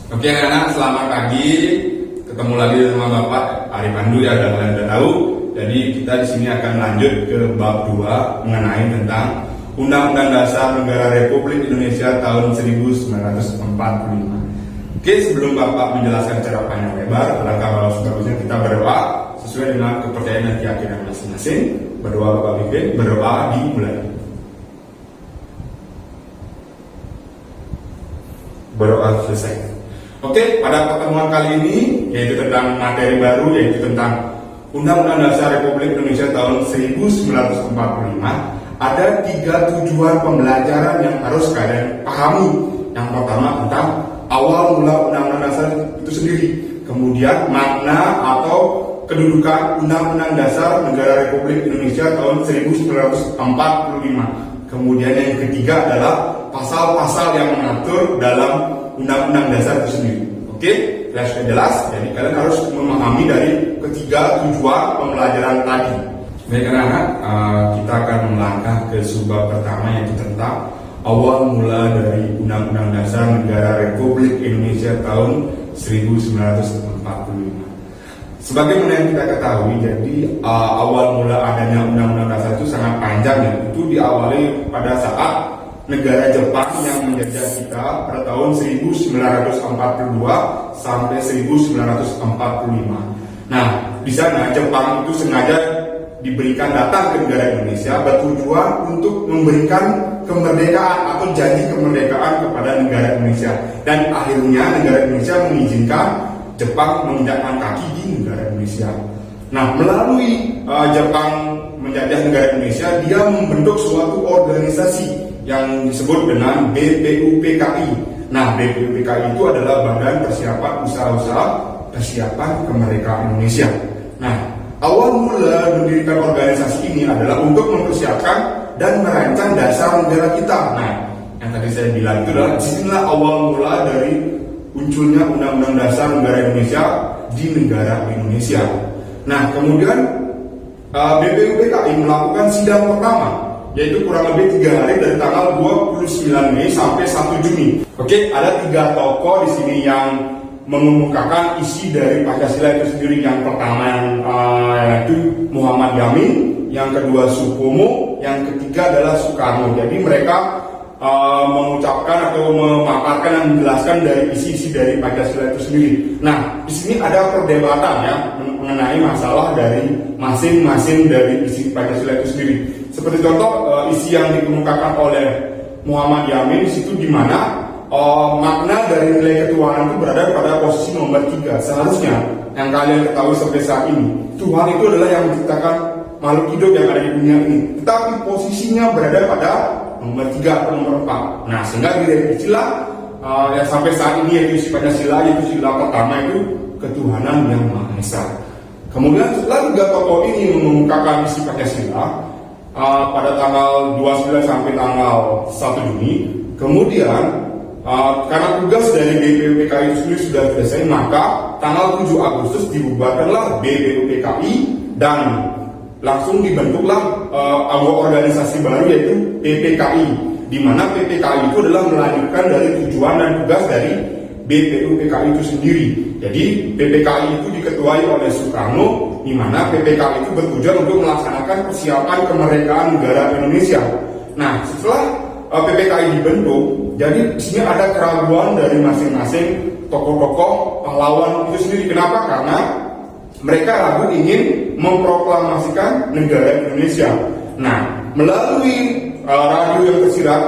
Oke anak-anak, selamat pagi. Ketemu lagi sama Bapak Ari Pandu ya, dan kalian sudah tahu. Jadi kita di sini akan lanjut ke bab 2 mengenai tentang Undang-Undang Dasar Negara Republik Indonesia tahun 1945. Oke, sebelum Bapak menjelaskan secara panjang lebar, alangkah kalau seterusnya kita berdoa sesuai dengan kepercayaan dan keyakinan masing-masing. Berdoa Bapak pimpin, berdoa dimulai. Berdoa selesai. Oke, pada pertemuan kali ini yaitu tentang materi baru, yaitu tentang Undang-Undang Dasar Republik Indonesia tahun 1945. Ada 3 tujuan pembelajaran yang harus kalian pahami. Yang pertama tentang awal mula Undang-Undang Dasar itu sendiri, kemudian makna atau kedudukan Undang-Undang Dasar Negara Republik Indonesia tahun 1945. Kemudian yang ketiga adalah pasal-pasal yang mengatur dalam Undang-Undang Dasar itu sendiri. Oke, sudah jelas. Jadi kalian harus memahami dari ketiga tujuan pembelajaran tadi. Baik anak-anak, kita akan melangkah ke subbab pertama, yaitu tentang awal mula dari Undang-Undang Dasar Negara Republik Indonesia tahun 1945. Sebagaimana yang kita ketahui, jadi awal mula adanya Undang-Undang Dasar itu sangat panjang, dan itu diawali pada saat negara Jepang yang menjajah kita pada tahun 1942 sampai 1945. Nah, di sana Jepang itu sengaja diberikan datang ke negara Indonesia bertujuan untuk memberikan kemerdekaan atau janji kemerdekaan kepada negara Indonesia. Dan akhirnya negara Indonesia mengizinkan Jepang menginjakkan kaki di negara Indonesia. Nah, melalui Jepang menjajah negara Indonesia, dia membentuk suatu organisasi yang disebut dengan BPUPKI. Nah, BPUPKI itu adalah Badan Persiapan Usaha-Usaha Persiapan Kemerdekaan Indonesia. Nah, awal mula mendirikan organisasi ini adalah untuk mempersiapkan dan merancang dasar negara kita. Nah, yang tadi saya bilang itu adalah disinilah awal mula dari munculnya Undang-Undang Dasar Negara Indonesia di negara Indonesia. Nah, kemudian BPUPKI melakukan sidang pertama, yaitu kurang lebih 3 hari dari tanggal 29 Mei sampai 1 Juni. Oke, ada 3 tokoh di sini yang mengemukakan isi dari Pancasila itu sendiri. Yang pertama yaitu Muhammad Yamin, yang kedua Supomo, yang ketiga adalah Soekarno. Jadi mereka mengucapkan atau memaparkan dan menjelaskan dari isi-isi dari Pancasila itu sendiri. Nah, di sini ada perdebatan ya mengenai masalah dari masing-masing dari isi Pancasila itu sendiri. Seperti contoh isi yang dikemukakan oleh Muhammad Yamin di situ, di mana makna dari nilai ketuhanan itu berada pada posisi nomor 3. Seharusnya yang kalian ketahui sampai saat ini, Tuhan itu adalah yang menciptakan makhluk hidup yang ada di dunia ini. Tetapi posisinya berada pada nomor 3 atau nomor 4. Nah, sehingga direvisilah yang sampai saat ini, yaitu isi Pancasila, yaitu sila pertama itu ketuhanan yang Maha Esa. Kemudian setelah 3 tokoh ini mengumumkakan isi Pancasila pada tanggal 29 sampai tanggal 1 Juni, kemudian karena tugas dari BPUPKI itu sendiri sudah selesai, maka tanggal 7 Agustus dibubarkanlah BPUPKI dan langsung dibentuklah organisasi baru, yaitu PPKI, di mana PPKI itu adalah melanjutkan dari tujuan dan tugas dari BPUPKI itu sendiri. Jadi PPKI itu diketuai oleh Soekarno, di mana PPKI itu bertujuan untuk melaksanakan persiapan kemerdekaan negara Indonesia. Nah, setelah PPKI dibentuk, jadi di sini ada keraguan dari masing-masing tokoh-tokoh pahlawan itu sendiri. Kenapa? Karena mereka ragu ingin memproklamasikan negara Indonesia. Nah, melalui radio yang tersirat,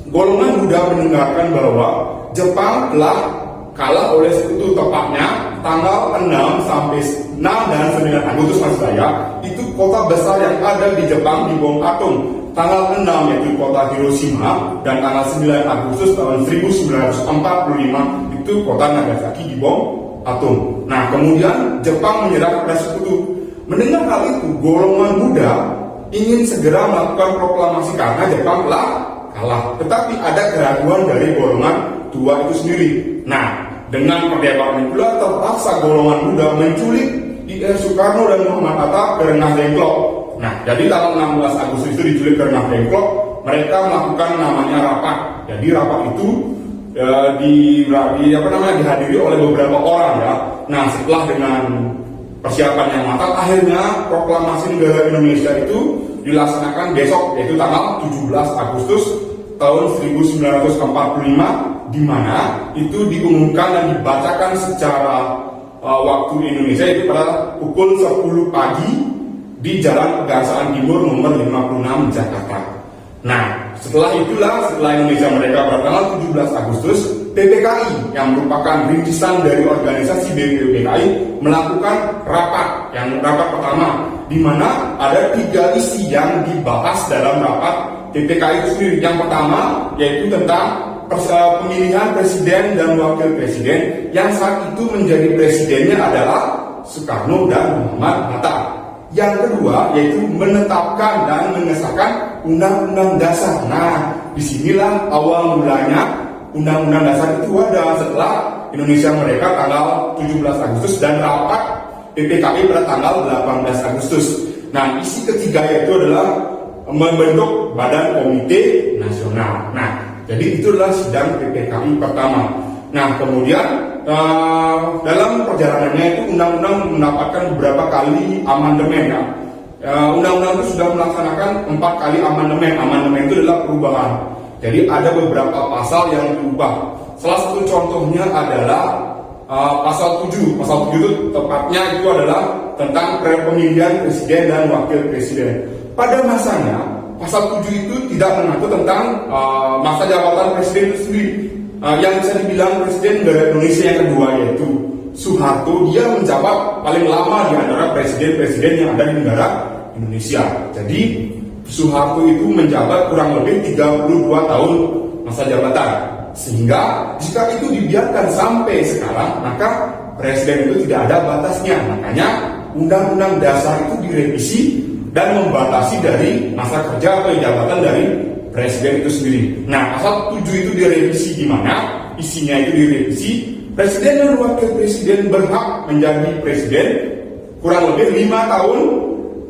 golongan muda mendengarkan bahwa Jepang telah kalah oleh sekutu, tepatnya tanggal 6 sampai 6 dan 9 Agustus maksud saya, itu kota besar yang ada di Jepang dibom atom. Tanggal 6 yaitu kota Hiroshima, dan tanggal 9 Agustus tahun 1945 itu kota Nagasaki dibom atom. Nah, kemudian Jepang menyerah kepada sekutu. Mendengar hal itu, golongan muda ingin segera melakukan proklamasi karena Jepang telah kalah. Tetapi ada keraguan dari golongan tua itu sendiri. Nah, dengan perdebatan itulah terpaksa golongan muda menculik I.R. Soekarno dan Muhammad Hatta ke Rengas Dengklok. Nah, jadi tanggal 16 Agustus itu diculik ke Rengas Dengklok, mereka melakukan namanya rapat. Jadi rapat itu dihadiri oleh beberapa orang ya. Nah, setelah dengan persiapan yang matang, akhirnya proklamasi negara Indonesia itu dilaksanakan besok, yaitu tanggal 17 Agustus tahun 1945, di mana itu diumumkan dan dibacakan secara waktu Indonesia itu pada pukul 10 pagi di Jalan Pegangsaan Timur nomor 56 Jakarta. Nah, setelah Indonesia merdeka pada tanggal 17 Agustus, PPKI yang merupakan rintisan dari organisasi BPPKI melakukan rapat pertama, di mana ada 3 isi yang dibahas dalam rapat PPKI itu sendiri. Yang pertama yaitu tentang pemilihan presiden dan wakil presiden, yang saat itu menjadi presidennya adalah Soekarno dan Muhammad Hatta. Yang kedua yaitu menetapkan dan mengesahkan Undang-Undang Dasar. Nah, disinilah awal mulanya Undang-Undang Dasar itu ada setelah Indonesia merdeka tanggal 17 Agustus dan rapat PPKI pada tanggal 18 Agustus. Nah, isi ketiga yaitu adalah membentuk Badan Komite Nasional. Nah, jadi itulah sidang PPKI pertama. Nah, kemudian dalam perjalanannya itu undang-undang mendapatkan beberapa kali amandemen ya. Undang-undang itu sudah melaksanakan 4 kali amandemen. Amandemen itu adalah perubahan. Jadi ada beberapa pasal yang diubah. Salah satu contohnya adalah pasal 7. Pasal 7 itu tepatnya itu adalah tentang pemilihan presiden dan wakil presiden. Pada masanya pasal 7 itu tidak mengatur tentang masa jabatan presiden itu sendiri. Yang bisa dibilang presiden negara Indonesia yang kedua yaitu Soeharto, dia menjabat paling lama di antara presiden-presiden yang ada di negara Indonesia. Jadi Soeharto itu menjabat kurang lebih 32 tahun masa jabatan. Sehingga jika itu dibiarkan sampai sekarang, maka presiden itu tidak ada batasnya. Makanya Undang-Undang Dasar itu direvisi dan membatasi dari masa kerja atau jabatan dari presiden itu sendiri. Nah, pasal 7 itu direvisi gimana? Isinya itu direvisi, presiden dan wakil presiden berhak menjadi presiden kurang lebih 5 tahun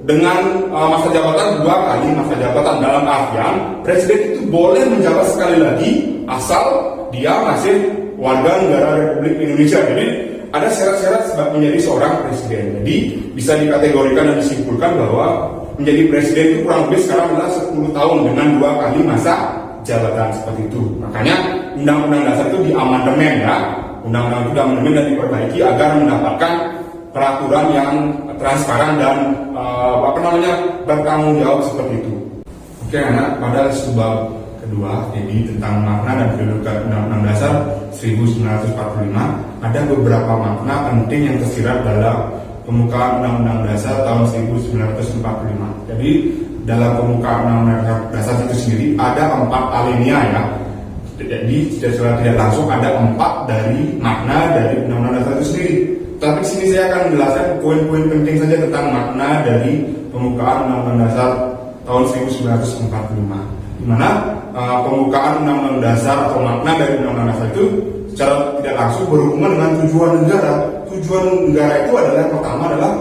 dengan masa jabatan 2 kali masa jabatan. Dalam artian presiden itu boleh menjabat sekali lagi asal dia masih warga negara Republik Indonesia. Jadi ada syarat-syarat sebab menjadi seorang presiden. Jadi bisa dikategorikan dan disimpulkan bahwa menjadi presiden itu kurang lebih sekarang adalah 10 tahun dengan 2 kali masa jabatan seperti itu. Makanya Undang-Undang Dasar itu diamandemen ya. Undang-Undang itu diamandemen dan diperbaiki agar mendapatkan peraturan yang transparan dan bertanggung jawab seperti itu. Oke anak, pada sebab kedua, jadi tentang makna dan kedudukan Undang-Undang Dasar 1945, ada beberapa makna penting yang tersirat dalam pembukaan Undang-Undang Dasar tahun 1945. Jadi dalam pembukaan Undang-Undang Dasar itu sendiri ada 4 alinea ya. Jadi secara tidak langsung ada 4 dari makna dari Undang-Undang Dasar itu sendiri. Tapi di sini saya akan menjelaskan poin-poin penting saja tentang makna dari pembukaan Undang-Undang Dasar tahun 1945. Di mana pembukaan Undang-Undang Dasar atau makna dari Undang-Undang Dasar itu secara tidak langsung berhubungan dengan tujuan negara. Tujuan negara itu adalah yang pertama adalah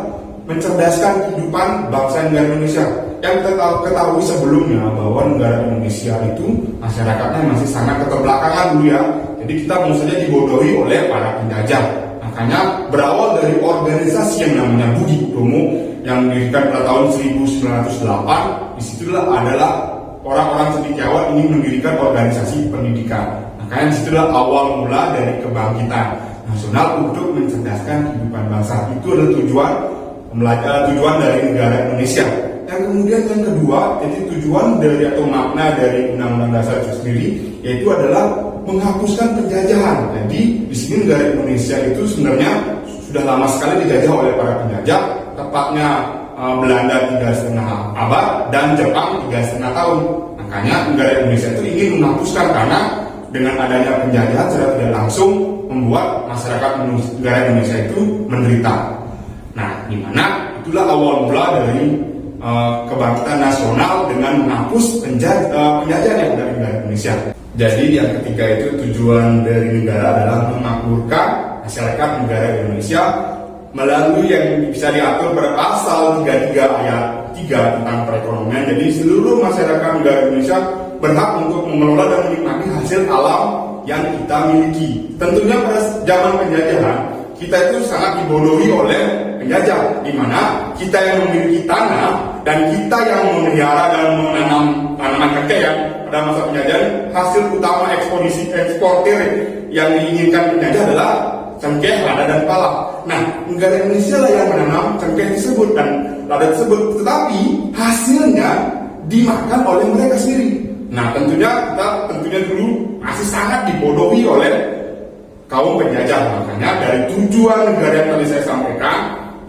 mencerdaskan kehidupan bangsa negara Indonesia. Yang kita ketahui sebelumnya bahwa negara Indonesia itu masyarakatnya masih sangat keterbelakangan dulu ya. Jadi kita tentu saja dibodohi oleh para penjajah. Makanya berawal dari organisasi yang namanya Budi Utomo yang didirikan pada tahun 1908. Disitulah adalah orang-orang cendekiawan ingin mendirikan organisasi pendidikan. Makanya disitulah awal mula dari kebangkitan nasional untuk mencerdaskan kehidupan bangsa. Itu adalah tujuan dari negara Indonesia. Yang kemudian yang kedua, jadi tujuan dari atau makna dari Undang-Undang Dasar itu sendiri yaitu adalah menghapuskan penjajahan. Jadi di sini negara Indonesia itu sebenarnya sudah lama sekali dijajah oleh para penjajah, tepatnya Belanda 3,5 abad dan Jepang 3,5 tahun. Makanya negara Indonesia itu ingin menghapuskan karena dengan adanya penjajahan secara tidak langsung membuat masyarakat negara Indonesia itu menderita. Nah, di mana itulah awal mula dari kebangkitan nasional dengan menghapus penjajahan yang ada di negara Indonesia. Jadi yang ketiga itu tujuan dari negara adalah memakmurkan masyarakat negara Indonesia melalui yang bisa diatur pada pasal 33 ayat 3 tentang perekonomian. Jadi seluruh masyarakat negara Indonesia berhak untuk mengelola dan menikmati hasil alam yang kita miliki. Tentunya pada zaman penjajahan kita itu sangat dibodohi oleh penjajah, di mana kita yang memiliki tanah dan kita yang memelihara dan menanam tanaman cengkeh yang pada masa penjajahan hasil utama eksportir yang diinginkan penjajah adalah cengkeh, lada, dan pala. Nah, negara Indonesia lah yang menanam cengkeh tersebut dan lada tersebut, tetapi hasilnya dimakan oleh mereka sendiri. Nah, tentunya dulu masih sangat dibodohi oleh kaum penjajah. Makanya dari tujuan negara yang tadi saya sampaikan,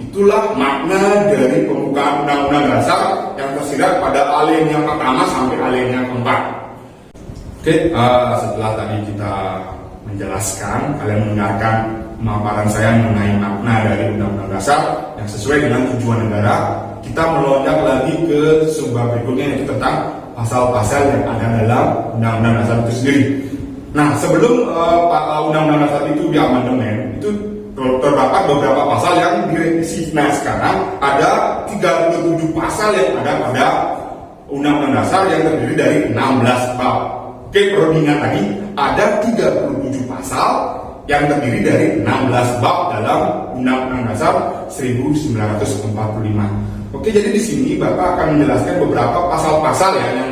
itulah makna dari pembukaan Undang-Undang Dasar yang tersirat pada alinea yang pertama sampai alinea yang keempat. Oke, setelah tadi kita menjelaskan, kalian mendengarkan pemaparan saya mengenai makna dari Undang-Undang Dasar yang sesuai dengan tujuan negara, kita melonjak lagi ke sumber berikutnya, yaitu tentang pasal-pasal yang ada dalam Undang-Undang Dasar itu sendiri. Nah, sebelum Undang-Undang Dasar itu diamandemen, itu terdapat beberapa pasal yang direvisi. Nah, sekarang ada 37 pasal yang ada pada Undang-Undang Dasar yang terdiri dari 16 bab. Oke, perlu diingat lagi, ada 37 pasal yang terdiri dari 16 bab dalam Undang-Undang Dasar 1945. Oke, jadi di sini Bapak akan menjelaskan beberapa pasal-pasal ya yang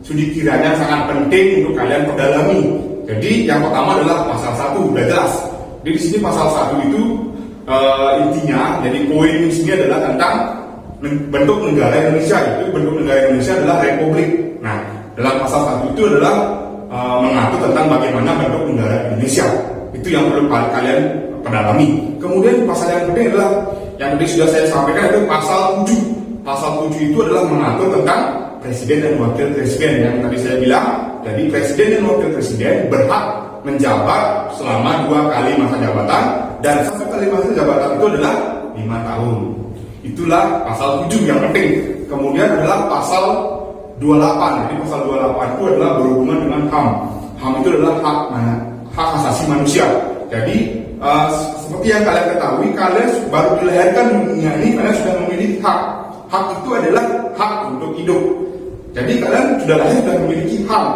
sudah kiranya sangat penting untuk kalian perdalami. Jadi yang pertama adalah pasal 1, udah jelas. Jadi di sini pasal 1 itu intinya, jadi poin di sini adalah tentang bentuk negara Indonesia. Itu bentuk negara Indonesia adalah republik. Nah, dalam pasal 1 itu adalah mengatur tentang bagaimana bentuk negara Indonesia. Itu yang perlu kalian perdalami. Kemudian pasal yang penting adalah yang tadi sudah saya sampaikan, itu pasal 7. Pasal 7 itu adalah mengatur tentang presiden dan wakil presiden yang tadi saya bilang. Jadi presiden dan wakil presiden berhak menjabat selama 2 kali masa jabatan, dan 1 kali masa jabatan itu adalah 5 tahun. Itulah pasal 7 yang penting. Kemudian adalah pasal 28. Jadi pasal 28 itu adalah berhubungan dengan HAM. HAM itu adalah hak asasi manusia. Jadi seperti yang kalian ketahui, kalian baru dilahirkan dunia ini, kalian sudah memiliki hak. Hak itu adalah hak untuk hidup. Jadi kalian sudah lahir dan memiliki hak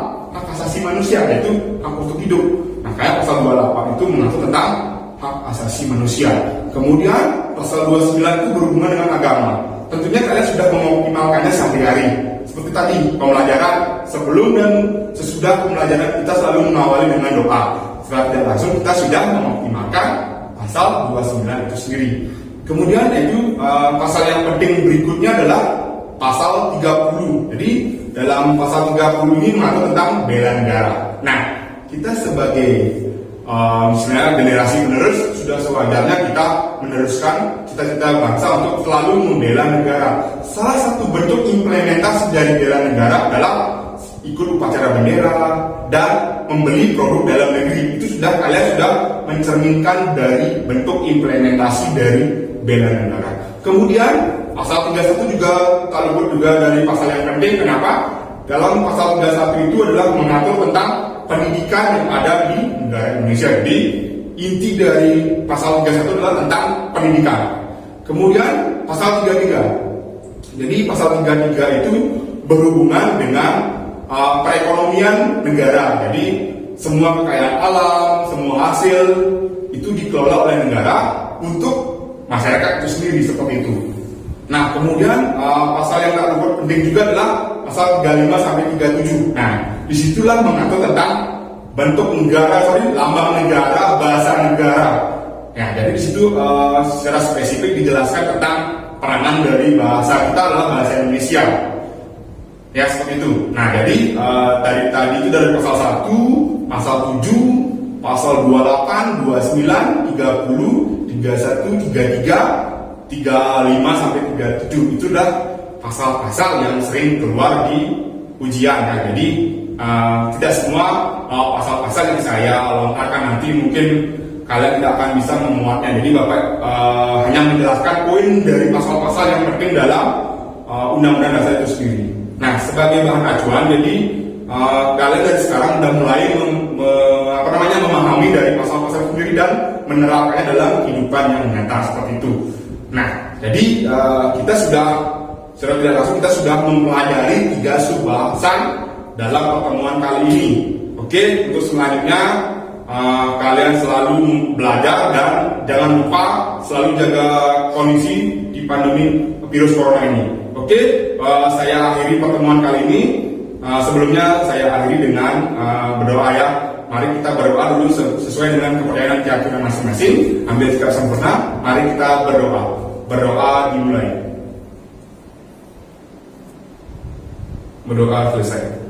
asasi manusia, yaitu hak untuk hidup. Nah, kayak pasal 28 itu mengatur tentang hak asasi manusia. Kemudian pasal 29 itu berhubungan dengan agama. Tentunya kalian sudah mengoptimalkannya sehari-hari. Seperti tadi, pembelajaran sebelum dan sesudah pembelajaran kita selalu mengawali dengan doa. Setelah tidak langsung kita sudah mengoptimalkan pasal 29 itu sendiri. Kemudian itu pasal yang penting berikutnya adalah pasal 30. Jadi dalam pasal 30 ini mengatur tentang bela negara. Nah, kita sebagai misalnya generasi penerus sudah sewajarnya kita meneruskan cita-cita bangsa untuk selalu membela negara. Salah satu bentuk implementasi dari bela negara adalah ikut upacara bendera dan membeli produk dalam negeri. Itu kalian sudah mencerminkan dari bentuk implementasi dari bela negara. Kemudian pasal 31 juga terlebut juga dari pasal yang penting. Kenapa? Dalam pasal 31 itu adalah mengatur tentang pendidikan yang ada di negara Indonesia. Jadi inti dari pasal 31 adalah tentang pendidikan. Kemudian pasal 33. Jadi pasal 33 itu berhubungan dengan perekonomian negara. Jadi semua kekayaan alam, semua hasil itu dikelola oleh negara untuk masyarakat itu sendiri, seperti itu. Nah, kemudian pasal yang tak lupa penting juga adalah pasal 35 sampai 37. Nah, disitulah mengatur tentang bentuk negara, lambang negara, bahasa negara. Ya, jadi di situ secara spesifik dijelaskan tentang peranan dari bahasa kita adalah bahasa Indonesia. Ya, seperti itu. Nah, jadi tadi itu dari pasal 1, pasal 7, pasal 28, 29, 30, 31, 33, 35 sampai 37. Itu adalah pasal-pasal yang sering keluar di ujian ya. Jadi tidak semua pasal-pasal yang saya lontarkan nanti mungkin kalian tidak akan bisa memuatnya. Jadi Bapak hanya menjelaskan poin dari pasal-pasal yang penting dalam Undang-Undang Dasar itu sendiri. Nah, sebagai bahan acuan, jadi kalian dari sekarang sudah mulai memahami dari pasal-pasal sendiri dan menerapkannya dalam kehidupan yang nyata seperti itu. Nah, jadi kita sudah secara tidak langsung kita sudah mempelajari 3 sub bahasan dalam pertemuan kali ini. Oke, untuk selanjutnya kalian selalu belajar dan jangan lupa selalu jaga kondisi di pandemi virus corona ini. Oke, saya akhiri pertemuan kali ini. Sebelumnya saya akhiri dengan berdoa ya. Mari kita berdoa dulu sesuai dengan kepercayaan keyakinan masing-masing. Ambil sikap sempurna. Mari kita berdoa. Berdoa dimulai. Berdoa selesai.